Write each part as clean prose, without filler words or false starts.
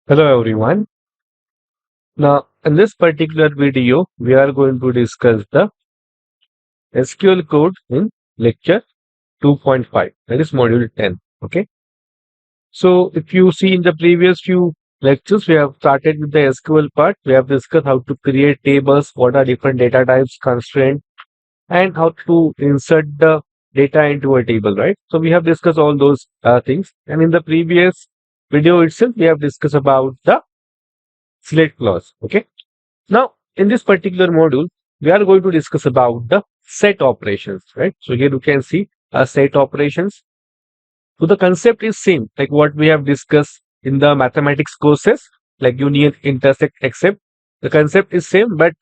Hello everyone. Now, in this particular video, we are going to discuss the SQL code in lecture 2.5, that is module 10. Okay. So, if you see in the previous few lectures, we have started with the SQL part. We have discussed how to create tables, what are different data types, constraints, and how to insert the data into a table, right? So, we have discussed all those things. And in the previous video itself, we have discussed about the select clause. Okay. Now, in this particular module, we are going to discuss about the set operations, right? So here you can see a set operations. So the concept is same like what we have discussed in the mathematics courses, like union, intersect, except. The concept is same, but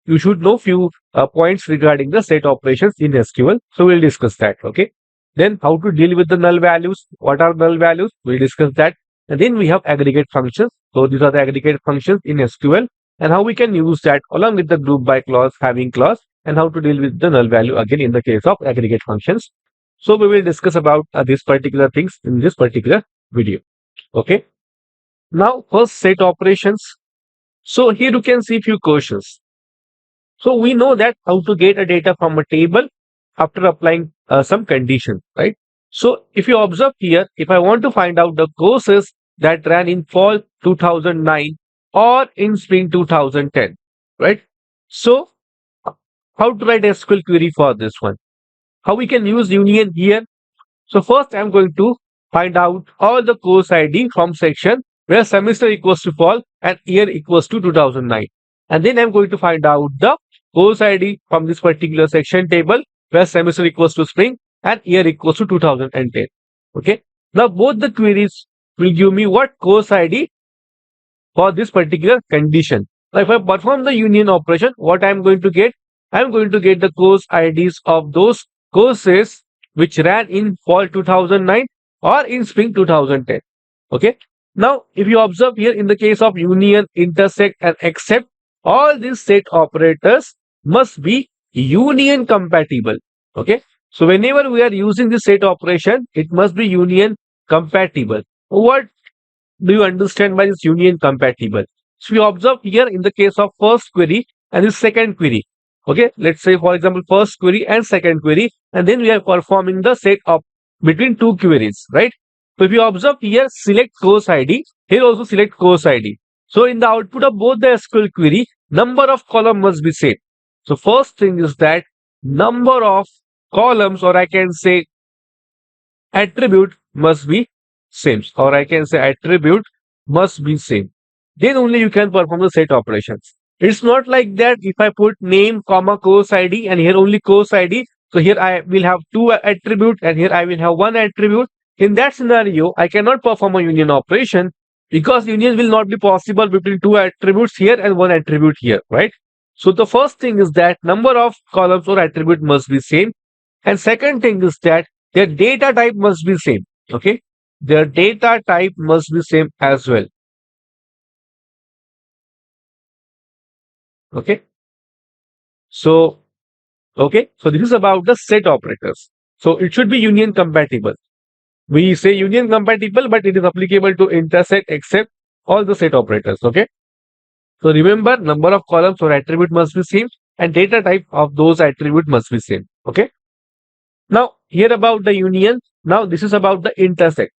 you should know few points regarding the set operations in SQL. So we'll discuss that. Okay. Then how to deal with the null values? What are null values? We'll discuss that. And then we have aggregate functions. So these are the aggregate functions in SQL and how we can use that along with the group by clause, having clause, and how to deal with the null value again in the case of aggregate functions. So we will discuss about these particular things in this particular video. Okay. Now first set operations. So here you can see few questions. So we know that how to get a data from a table after applying some condition, right? So if you observe here, if I want to find out the courses that ran in fall 2009 or in spring 2010, right? So how to write SQL query for this one? How we can use union here? So first I'm going to find out all the course ID from section where semester equals to fall and year equals to 2009. And then I'm going to find out the course ID from this particular section table where semester equals to spring and year equals to 2010. Okay. Now both the queries will give me what course ID for this particular condition. Now if I perform the union operation, what I'm going to get? I'm going to get the course IDs of those courses which ran in fall 2009 or in spring 2010. Okay. Now, if you observe here in the case of union, intersect, and except, all these set operators must be union compatible. Okay. So whenever we are using the set operation, it must be union compatible. What do you understand by this union compatible? So we observe here in the case of first query and the second query. Okay, let's say for example first query and second query, and then we are performing the set of between two queries, right? So if you observe here, select course ID, here also select course ID. So in the output of both the SQL query, number of column must be same. So first thing is that number of columns, or I can say attribute, must be same, or I can say attribute must be same. Then only you can perform the set operations. It's not like that if I put name, comma, course ID and here only course ID. So here I will have two attributes and here I will have one attribute. In that scenario, I cannot perform a union operation because union will not be possible between two attributes here and one attribute here, right? So the first thing is that number of columns or attribute must be same. And second thing is that their data type must be same. Okay. Their data type must be same as well. Okay. So, okay. So this is about the set operators. So it should be union compatible. We say union compatible, but it is applicable to intersect, except all the set operators. Okay. So remember, number of columns or attribute must be same and data type of those attribute must be same. Okay. Now here about the union. Now this is about the intersect.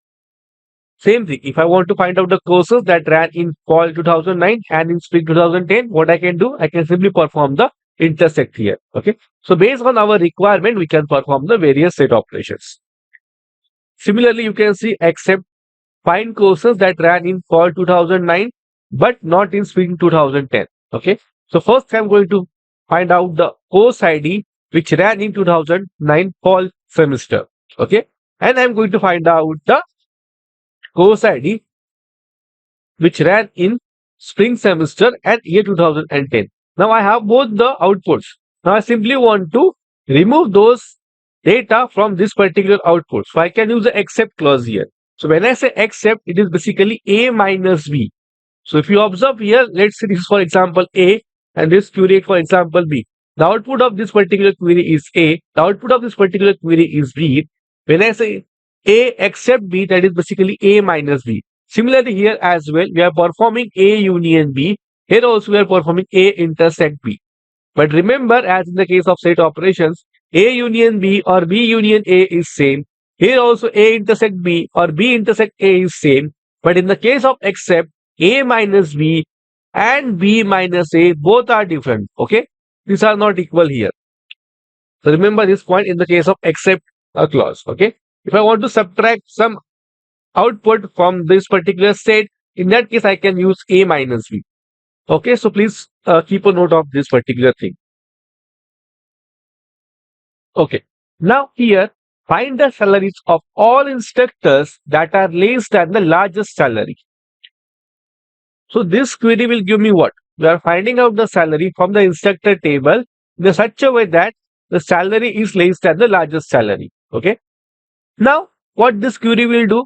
Same thing. If I want to find out the courses that ran in fall 2009 and in spring 2010, what I can do? I can simply perform the intersect here. Okay. So based on our requirement, we can perform the various set operations. Similarly, you can see except find courses that ran in fall 2009 but not in spring 2010. Okay. So first I'm going to find out the course ID which ran in 2009 fall semester. Okay. And I'm going to find out the course ID which ran in spring semester and year 2010. Now I have both the outputs. Now I simply want to remove those data from this particular output. So I can use the except clause here. So when I say except, it is basically A minus B. So if you observe here, let's say this is for example A and this query for example B. The output of this particular query is A. The output of this particular query is B. When I say A except B, that is basically A minus B. Similarly, here as well, we are performing A union B. Here also we are performing A intersect B. But remember, as in the case of set operations, A union B or B union A is same. Here also A intersect B or B intersect A is same. But in the case of except, A minus B and B minus A both are different. Okay, these are not equal here. So remember this point in the case of except a clause. Okay, if I want to subtract some output from this particular set, in that case I can use A minus B. Okay, so please keep a note of this particular thing. Okay, now here find the salaries of all instructors that are less than the largest salary. So this query will give me what? We are finding out the salary from the instructor table in such a way that the salary is less than the largest salary. Okay. Now what this query will do?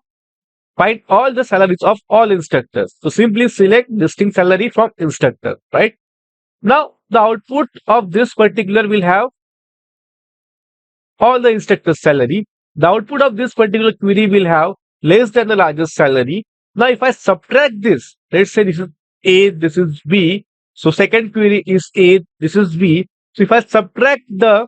Find all the salaries of all instructors. So simply select listing salary from instructor, right? Now the output of this particular will have all the instructor's salary. The output of this particular query will have less than the largest salary. Now, if I subtract this, let's say this is A, this is B. So second query is A, this is B. So if I subtract the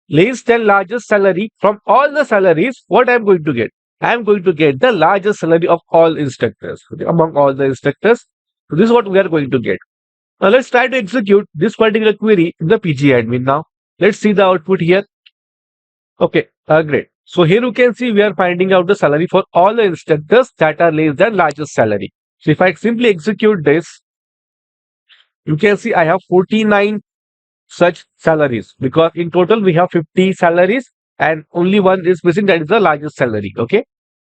less than largest salary from all the salaries, what I'm going to get? I'm going to get the largest salary of all instructors, okay, among all the instructors. So this is what we are going to get. Now let's try to execute this particular query in the PG admin now. Let's see the output here. Okay, great. So here you can see we are finding out the salary for all the instructors that are less than largest salary. So if I simply execute this, you can see I have 49 such salaries because in total we have 50 salaries and only one is missing, that is the largest salary. Okay.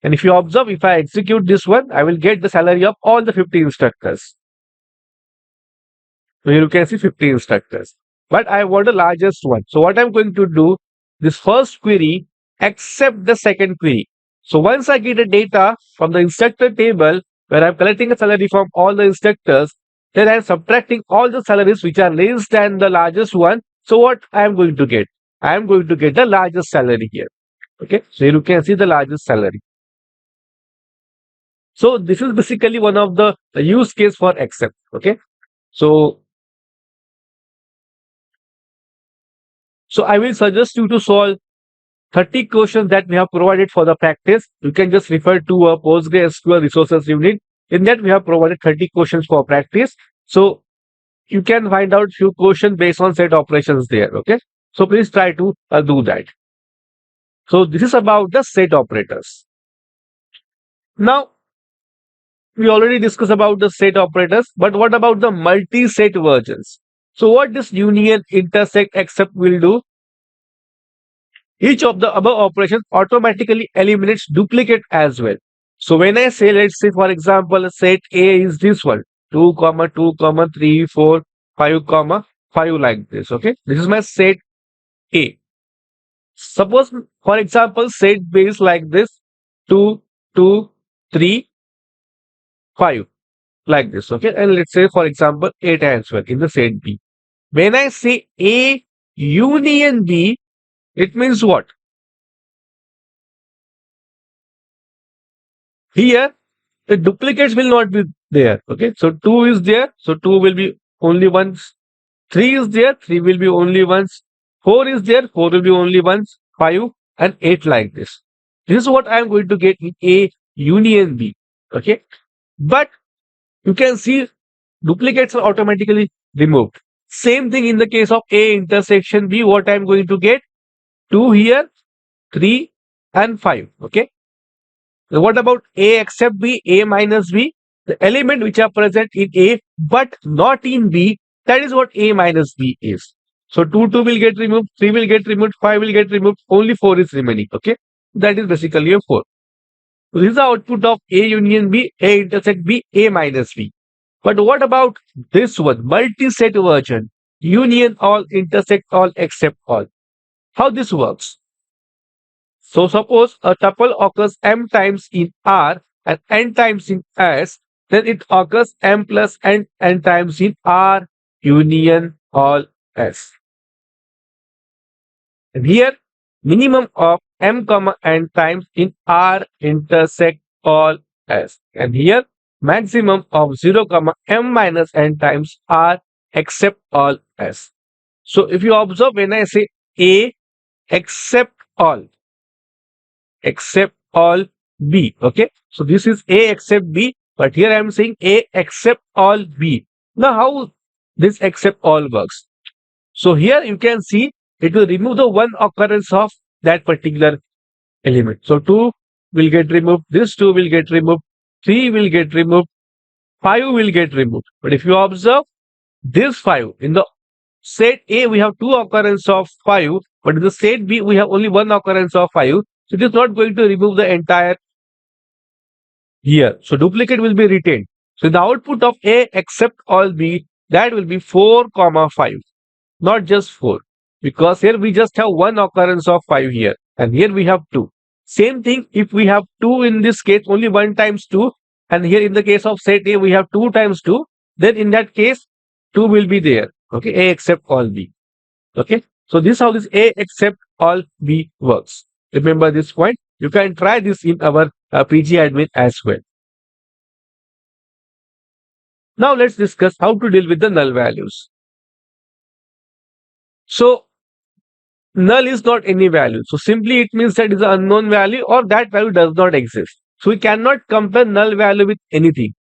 And if you observe, if I execute this one, I will get the salary of all the 50 instructors. So here you can see 50 instructors. But I want the largest one. So what I'm going to do, this first query except the second query. So once I get the data from the instructor table where I'm collecting a salary from all the instructors, then I'm subtracting all the salaries which are less than the largest one. So what I'm going to get? I'm going to get the largest salary here. Okay, so here you can see the largest salary. So this is basically one of the use case for except. Okay, so I will suggest you to solve 30 questions that we have provided for the practice. You can just refer to a PostgreSQL resources unit. In that, we have provided 30 questions for practice. So you can find out few questions based on set operations there. Okay. So please try to do that. So this is about the set operators. Now, we already discussed about the set operators, but what about the multi-set versions? So what this union, intersect, except will do? Each of the above operations automatically eliminates duplicate as well. So when I say, let's say for example, set A is this one, 2, 2, 3, 4, 5, 5 like this. Okay. This is my set A. Suppose, for example, set B is like this, 2, 2, 3, 5 like this. Okay. And let's say for example, 8 as well in the set B. When I say A union B, it means what? Here, the duplicates will not be there. Okay, so 2 is there, so 2 will be only once. 3 is there, 3 will be only once. 4 is there, 4 will be only once. 5 and 8 like this. This is what I am going to get in A union B. Okay, but you can see duplicates are automatically removed. Same thing in the case of A intersection B. What I am going to get? 2 here, 3 and 5. Okay. Now what about A except B, A minus B? The element which are present in A but not in B, that is what A minus B is. So 2, 2 will get removed, 3 will get removed, 5 will get removed, only 4 is remaining. Okay, that is basically a 4. So this is the output of A union B, A intersect B, A minus B. But what about this one, multi-set version, union all, intersect all, except all? How this works? So suppose a tuple occurs m times in R and n times in S, then it occurs m plus n times in R union all S. And here minimum of m comma n times in R intersect all s. And here maximum of 0 comma m minus n times r except all s. So if you observe, when I say a except all b, okay, so this is a except b, but here I am saying a except all b. Now how this except all works? So here you can see it will remove the one occurrence of that particular element. So 2 will get removed, this 2 will get removed, 3 will get removed, 5 will get removed. But if you observe this 5 in the set A, we have two occurrence of 5, but in the set B, we have only one occurrence of 5. So it is not going to remove the entire here. So duplicate will be retained. So the output of A except all B, that will be 4 comma 5, not just 4, because here we just have one occurrence of 5 here, and here we have 2. Same thing if we have 2 in this case, only 1 times 2, and here in the case of set A we have 2 times 2, then in that case 2 will be there. Okay, A except all B. Okay, so this is how this A except all B works. Remember this point. You can try this in our PG admin as well. Now let's discuss how to deal with the null values. So null is not any value. So simply it means that it is an unknown value or that value does not exist. So we cannot compare null value with anything.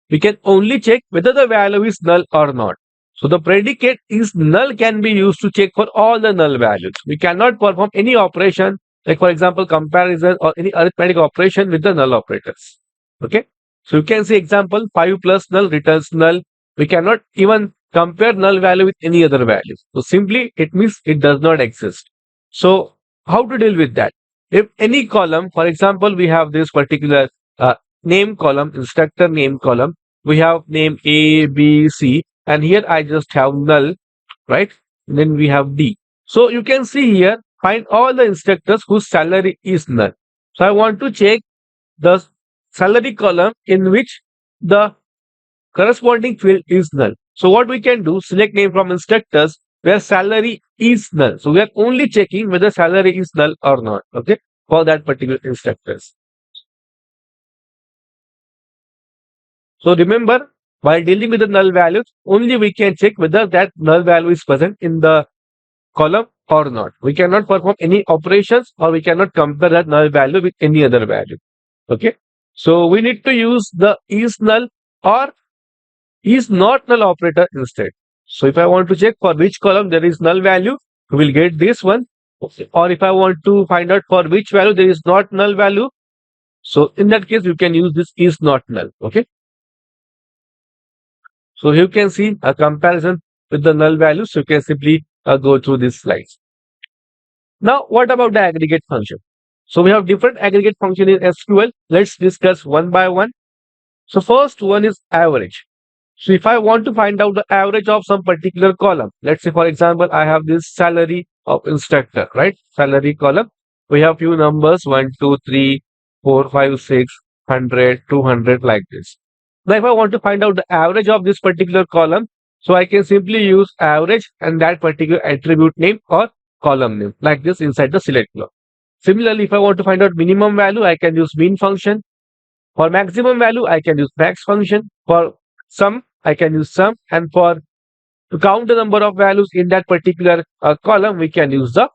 We can only check whether the value is null or not. So the predicate is null can be used to check for all the null values. We cannot perform any operation, like for example comparison or any arithmetic operation with the null operators. Okay. So you can see example 5 plus null returns null. We cannot even compare null value with any other value. So simply it means it does not exist. So how to deal with that? If any column, for example, we have this particular name column, instructor name column, we have name A, B, C, and here I just have null, right? And then we have D. So you can see here, find all the instructors whose salary is null. So I want to check the salary column in which the corresponding field is null. So what we can do, select name from instructors where salary is null. So we are only checking whether salary is null or not, okay, for that particular instructors. So remember, while dealing with the null values, only we can check whether that null value is present in the column or not. We cannot perform any operations or we cannot compare that null value with any other value. Okay. So we need to use the is null or is not null operator instead. So if I want to check for which column there is null value, we will get this one. Okay. Or if I want to find out for which value there is not null value, so in that case you can use this is not null. Okay. So you can see a comparison with the null values. So you can simply go through these slides. Now, what about the aggregate function? So we have different aggregate function in SQL. Let's discuss one by one. So first one is average. So if I want to find out the average of some particular column, let's say for example, I have this salary of instructor, right? Salary column. We have few numbers 1, 2, 3, 4, 5, 6, 100, 200 like this. Now if I want to find out the average of this particular column, so I can simply use average and that particular attribute name or column name like this inside the select block. Similarly, if I want to find out minimum value, I can use min function. For maximum value, I can use max function. For sum, I can use sum. And for to count the number of values in that particular column, we can use the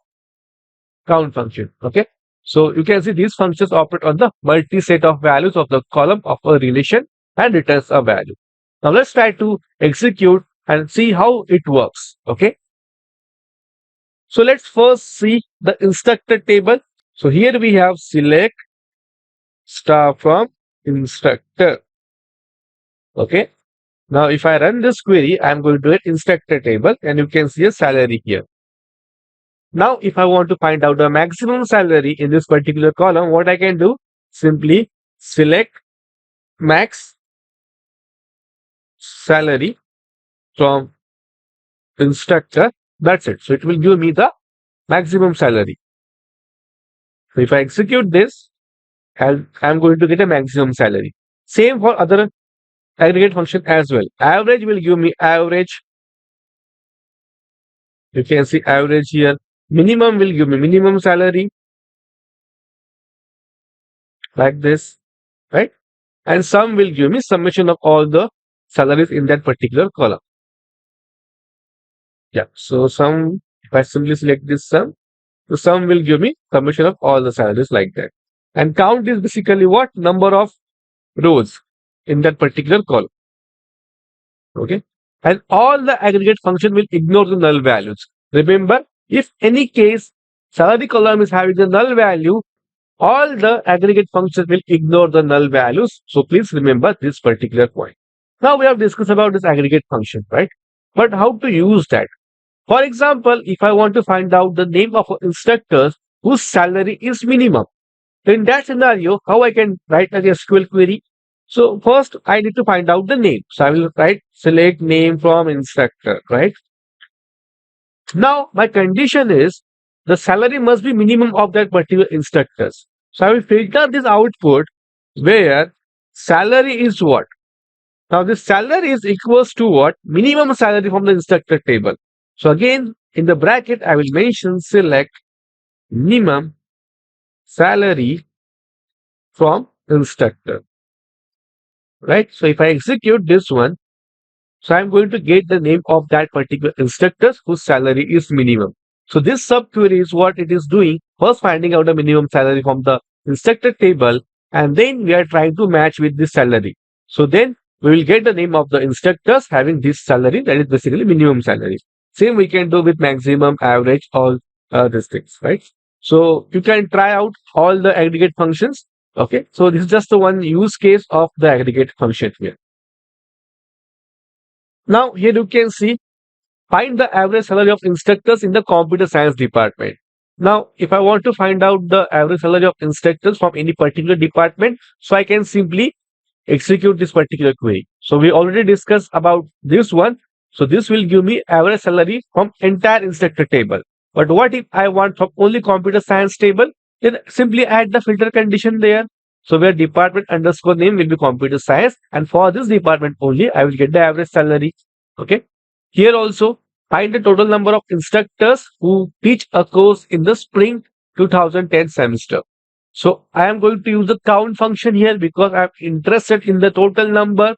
count function. Okay. So you can see these functions operate on the multi-set of values of the column of a relation and returns a value. Now let's try to execute and see how it works. Okay. So let's first see the instructor table. So here we have select star from instructor. Okay. Now if I run this query, I'm going to get instructor table and you can see a salary here. Now if I want to find out the maximum salary in this particular column, what I can do? Simply select max salary from instructor. That's it. So it will give me the maximum salary. So if I execute this, I'm going to get a maximum salary. Same for other aggregate function as well. Average will give me average. You can see average here. Minimum will give me minimum salary like this, right? and sum will give me summation of all the salaries in that particular column. Yeah. So sum, if I simply select this sum, the sum will give me summation of all the salaries like that. And count is basically what? Number of rows in that particular column. Okay. And all the aggregate function will ignore the null values. Remember, if any case salary column is having a null value, all the aggregate functions will ignore the null values. So please remember this particular point. Now we have discussed about this aggregate function, right? But how to use that? For example, if I want to find out the name of instructors whose salary is minimum, in that scenario, how I can write an SQL query? So first I need to find out the name. So I will write select name from instructor, right? Now my condition is the salary must be minimum of that particular instructors. So I will filter this output where salary is what? Now this salary is equals to what? Minimum salary from the instructor table. So again in the bracket I will mention select minimum salary from instructor. Right? So if I execute this one, so I'm going to get the name of that particular instructor whose salary is minimum. So this subquery is what it is doing. First finding out the minimum salary from the instructor table, and then we are trying to match with this salary. So then we will get the name of the instructors having this salary, that is basically minimum salary. Same we can do with maximum, average, all these things, right? So you can try out all the aggregate functions. Okay, so this is just the one use case of the aggregate function here. Now here you can see find the average salary of instructors in the computer science department. Now if I want to find out the average salary of instructors from any particular department, so I can simply execute this particular query. So we already discussed about this one. So this will give me average salary from entire instructor table. But what if I want from only computer science table? Then simply add the filter condition there. So where department underscore name will be computer science, and for this department only I will get the average salary. Okay. Here also find the total number of instructors who teach a course in the spring 2010 semester. So I am going to use the count function here because I am interested in the total number.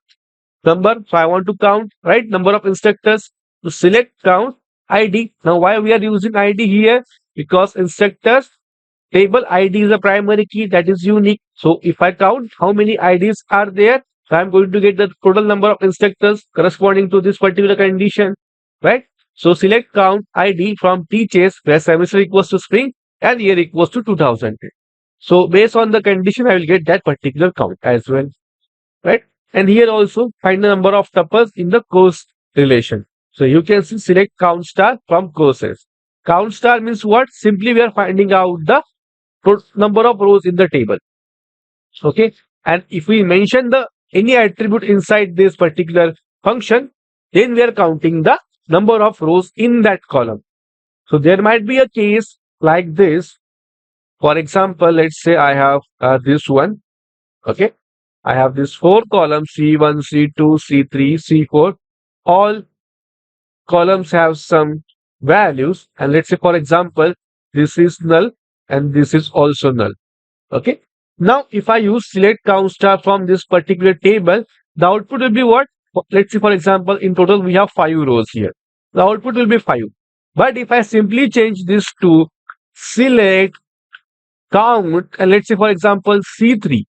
So I want to count, right? Number of instructors. To select count ID. Now why we are using ID here? Because instructors table ID is a primary key that is unique. So if I count how many IDs are there, so I'm going to get the total number of instructors corresponding to this particular condition, right? So select count ID from teachers where semester equals to spring and year equals to 2000. So based on the condition, I will get that particular count as well, right? And here also find the number of tuples in the course relation. So you can see select count star from courses. Count star means what? Simply we are finding out the number of rows in the table. Okay. And if we mention the any attribute inside this particular function, then we are counting the number of rows in that column. So there might be a case like this. For example, let's say I have this one. Okay. I have this four columns C1, C2, C3, C4. All columns have some values. And let's say, for example, this is null and this is also null. Okay. Now, if I use select count star from this particular table, the output will be what? Let's say, for example, in total, we have 5 rows here. The output will be 5. But if I simply change this to select count, and let's say, for example, C3.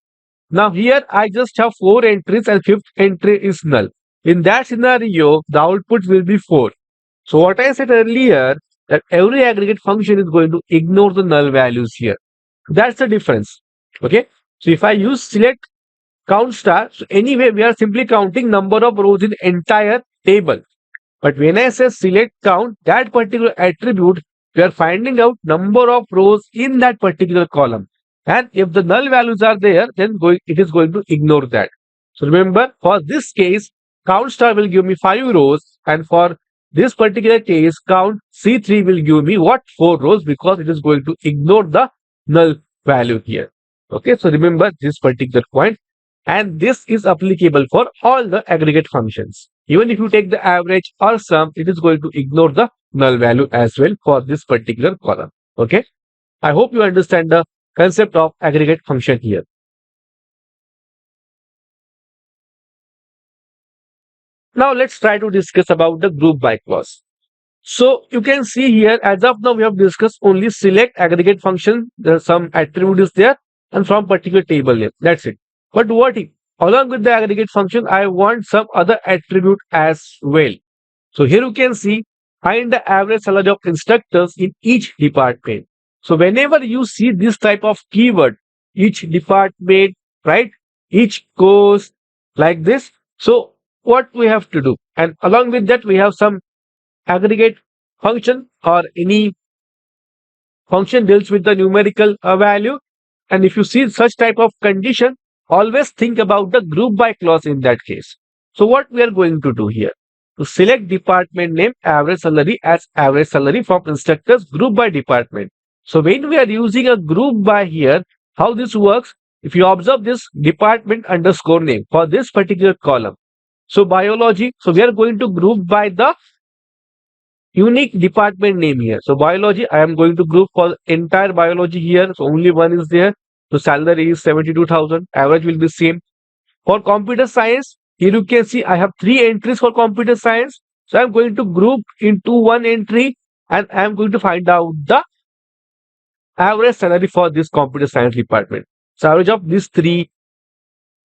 Now, here I just have 4 entries and fifth entry is null. In that scenario, the output will be 4. So, what I said earlier, that every aggregate function is going to ignore the null values here. That's the difference. Okay. So if I use select count star, so anyway, we are simply counting number of rows in entire table. But when I say select count, that particular attribute, we are finding out number of rows in that particular column. And if the null values are there, then it is going to ignore that. So remember, for this case, count star will give me 5 rows. And for this particular case, count C3 will give me what? 4 rows because it is going to ignore the null value here. Okay, so remember this particular point, and this is applicable for all the aggregate functions. Even if you take the average or sum, it is going to ignore the null value as well for this particular column. Okay, I hope you understand the concept of aggregate function here. Now let's try to discuss about the group by clause. So you can see here, as of now, we have discussed only select aggregate function. There are some attribute is there and from particular table name. That's it. But what if along with the aggregate function, I want some other attribute as well? So here you can see find the average salary of instructors in each department. So whenever you see this type of keyword, each department, right? Each course like this. So what we have to do? And along with that, we have some aggregate function or any function deals with the numerical value. And if you see such type of condition, always think about the group by clause in that case. So what we are going to do here? To select department name average salary as average salary from instructors group by department. So when we are using a group by here, how this works? If you observe this department underscore name for this particular column. So biology, so we are going to group by the unique department name here. So biology, I am going to group for entire biology here. So only one is there. So salary is 72,000. Average will be same. For computer science, here you can see I have three entries for computer science. So I'm going to group into one entry and I'm going to find out the average salary for this computer science department. So average of these three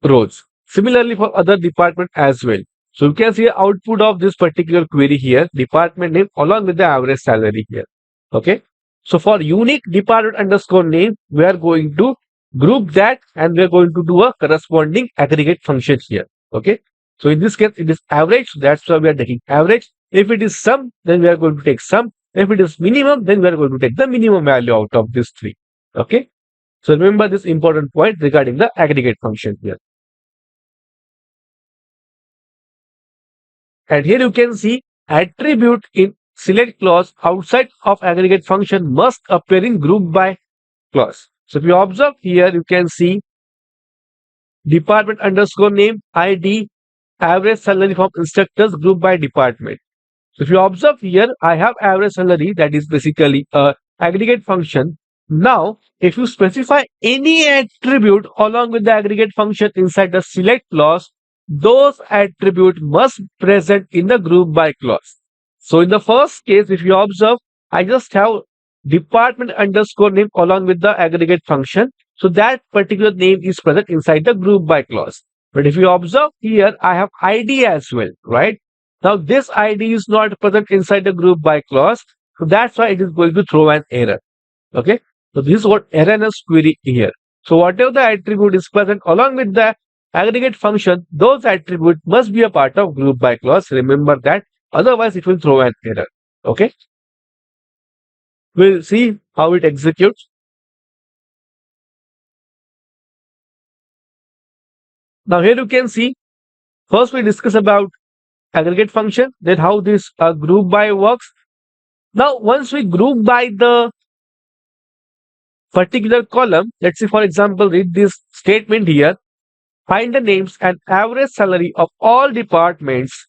rows. Similarly for other department as well. So you can see output of this particular query here, department name along with the average salary here. Okay. So for unique department underscore name, we are going to group that and we are going to do a corresponding aggregate function here. Okay. So in this case, it is average. So that's why we are taking average. If it is sum, then we are going to take sum. If it is minimum, then we are going to take the minimum value out of these three. Okay. So remember this important point regarding the aggregate function here. And here you can see attribute in select clause outside of aggregate function must appear in group by clause. So if you observe here, you can see department underscore name, ID, average salary from instructors group by department. So if you observe here, I have average salary that is basically a aggregate function. Now, if you specify any attribute along with the aggregate function inside the select clause, those attribute must present in the group by clause. So in the first case, if you observe, I just have department underscore name along with the aggregate function. So that particular name is present inside the group by clause. But if you observe here, I have ID as well, right? Now this ID is not present inside the group by clause. So that's why it is going to throw an error. Okay. So this is what erroneous query here. So whatever the attribute is present along with the aggregate function, those attributes must be a part of group by clause. Remember that. Otherwise, it will throw an error. Okay. We'll see how it executes. Now here you can see, first we discuss about aggregate function, then how this group by works. Now once we group by the particular column, let's say for example, read this statement here, find the names and average salary of all departments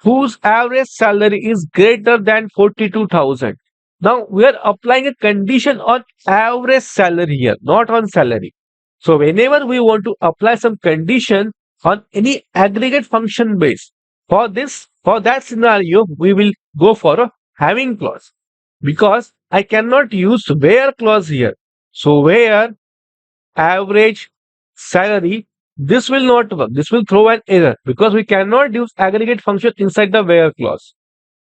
whose average salary is greater than 42,000. Now we are applying a condition on average salary here, not on salary. So whenever we want to apply some condition on any aggregate function base, for that scenario, we will go for a having clause because I cannot use where clause here. So where average salary, this will not work. This will throw an error because we cannot use aggregate function inside the where clause.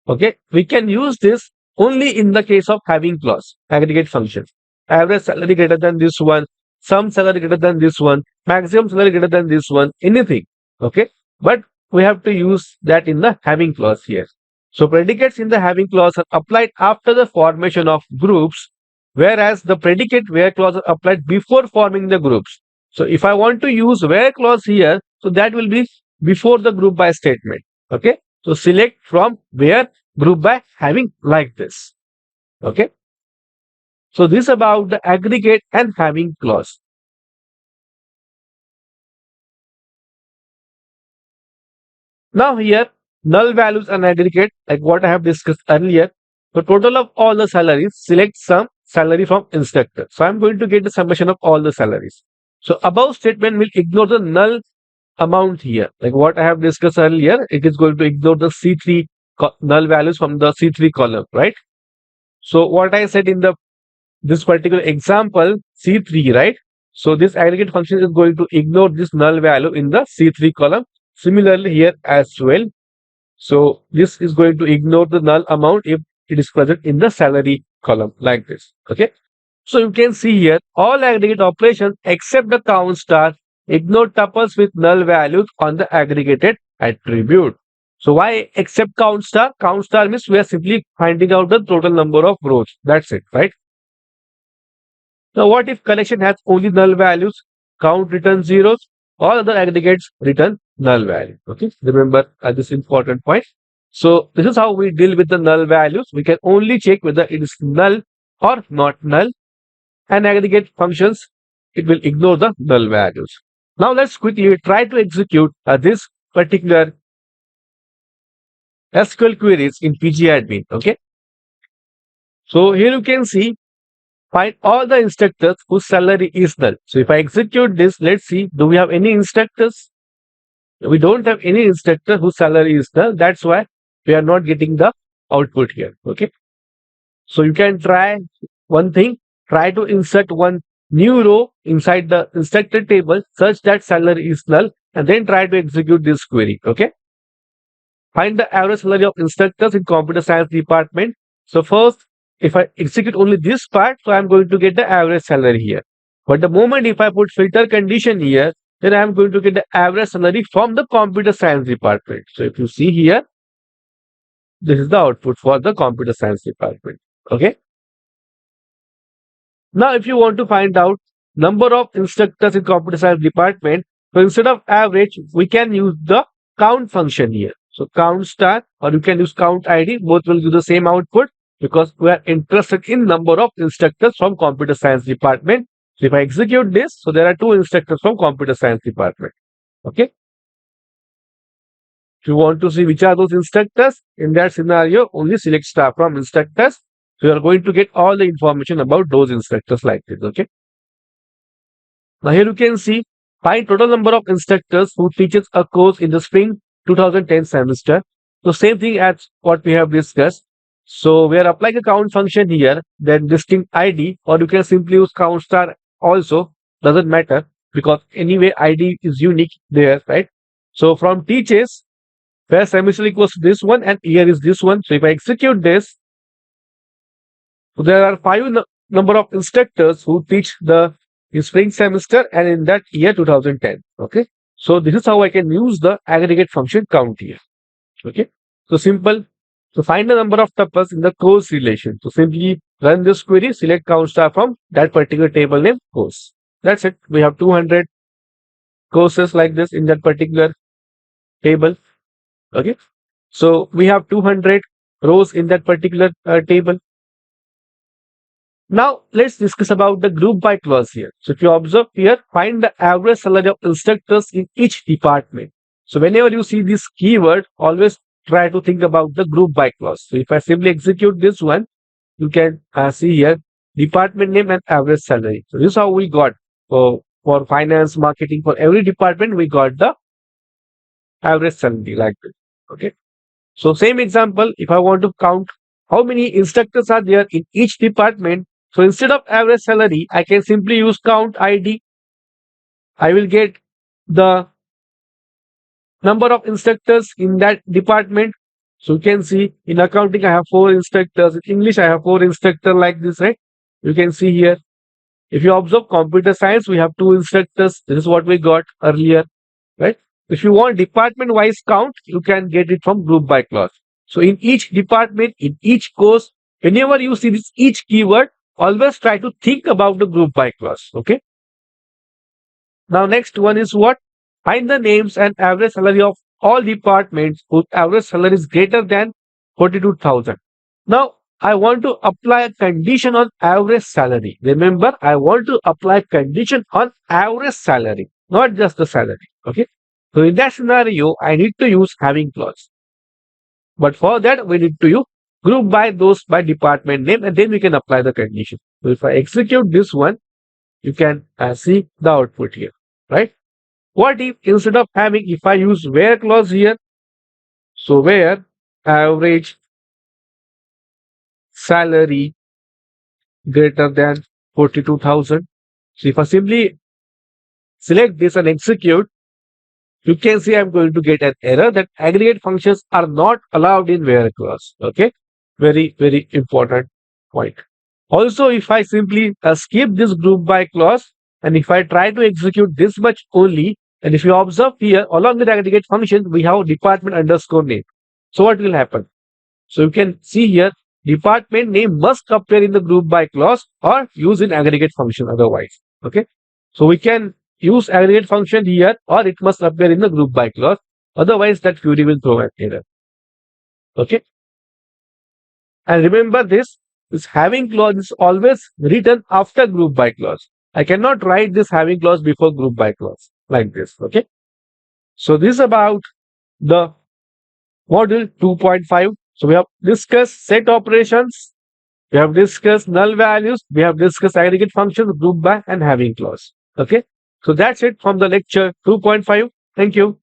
Okay, we can use this only in the case of having clause, aggregate function. Average salary greater than this one, some salary greater than this one, maximum salary greater than this one, anything. Okay, but we have to use that in the having clause here. So predicates in the having clause are applied after the formation of groups, whereas the predicate where clause are applied before forming the groups. So if I want to use where clause here, so that will be before the group by statement. Okay, so select from where group by having like this. Okay, so this about the aggregate and having clause. Now here null values and aggregate, like what I have discussed earlier. So total of all the salaries, select some salary from instructor. So I'm going to get the summation of all the salaries. So above statement will ignore the null amount here. Like what I have discussed earlier, it is going to ignore the C3 null values from the C3 column, right? So what I said in the this particular example, C3, right? So this aggregate function is going to ignore this null value in the C3 column. Similarly here as well. So this is going to ignore the null amount if it is present in the salary column like this. Okay. So you can see here all aggregate operations except the count star ignore tuples with null values on the aggregated attribute. So why except count star? Count star means we are simply finding out the total number of rows. That's it, right? Now what if collection has only null values? Count returns zeros, all other aggregates return null value. Okay, remember this important point. So this is how we deal with the null values. We can only check whether it is null or not null, and aggregate functions, it will ignore the null values. Now let's quickly try to execute this particular SQL queries in pgadmin. Okay, so here you can see find all the instructors whose salary is null. So if I execute this, let's see, do we have any instructors? We don't have any instructor whose salary is null. That's why we are not getting the output here. Okay, so you can try one thing, try to insert one new row inside the instructor table such that salary is null, and then try to execute this query. Okay, find the average salary of instructors in computer science department. So first, if I execute only this part, so I'm going to get the average salary here. But the moment if I put filter condition here, then I'm going to get the average salary from the computer science department. So if you see here, this is the output for the computer science department. Okay. Now, if you want to find out number of instructors in computer science department, so instead of average, we can use the count function here. So count star, or you can use count ID, both will give the same output because we are interested in number of instructors from computer science department. So if I execute this, so there are two instructors from computer science department. Okay. If you want to see which are those instructors, in that scenario, only select star from instructors. So you are going to get all the information about those instructors like this. Okay. Now here you can see find total number of instructors who teaches a course in the spring 2010 semester. So same thing as what we have discussed. So we are applying a count function here, then distinct ID, or you can simply use count star also, doesn't matter because anyway ID is unique there, right? So from teaches, where semester equals to this one and year is this one. So if I execute this, so there are five number of instructors who teach the spring semester and in that year 2010. Okay. So this is how I can use the aggregate function count here. Okay. So simple. So find the number of tuples in the course relation. So simply run this query, select count star from that particular table name course. That's it. We have 200 courses like this in that particular table. Okay. So we have 200 rows in that particular table. Now let's discuss about the group by clause here. So if you observe here, find the average salary of instructors in each department. So whenever you see this keyword, always try to think about the group by clause. So if I simply execute this one, you can see here department name and average salary. So this is how we got for finance, marketing, for every department, we got the average salary like this. Okay. So same example, if I want to count how many instructors are there in each department, so instead of average salary, I can simply use count ID. I will get the number of instructors in that department. So you can see in accounting, I have 4 instructors. In English, I have 4 instructors like this, right? You can see here. If you observe computer science, we have 2 instructors. This is what we got earlier, right? If you want department-wise count, you can get it from group by clause. So in each department, in each course, whenever you see this each keyword, always try to think about the group by clause. Okay. Now next one is what? Find the names and average salary of all departments whose average salary is greater than 42,000. Now I want to apply a condition on average salary. Remember, I want to apply condition on average salary, not just the salary. Okay. So in that scenario, I need to use having clause. But for that, we need to use group by those by department name, and then we can apply the condition. So if I execute this one, you can see the output here, right? What if instead of having, if I use where clause here, so where average salary greater than 42,000. So if I simply select this and execute, you can see I'm going to get an error that aggregate functions are not allowed in where clause. Okay, very, very important point. Also, if I simply skip this group by clause and if I try to execute this much only, and if you observe here, along with aggregate function, we have department underscore name. So what will happen? So you can see here, department name must appear in the group by clause or use in aggregate function otherwise. Okay. So we can use aggregate function here or it must appear in the group by clause. Otherwise that query will throw an error. Okay. And remember this is having clause is always written after group by clause. I cannot write this having clause before group by clause like this. Okay. So this is about the module 2.5. So we have discussed set operations. We have discussed null values. We have discussed aggregate functions, group by, and having clause. Okay. So that's it from the lecture 2.5. Thank you.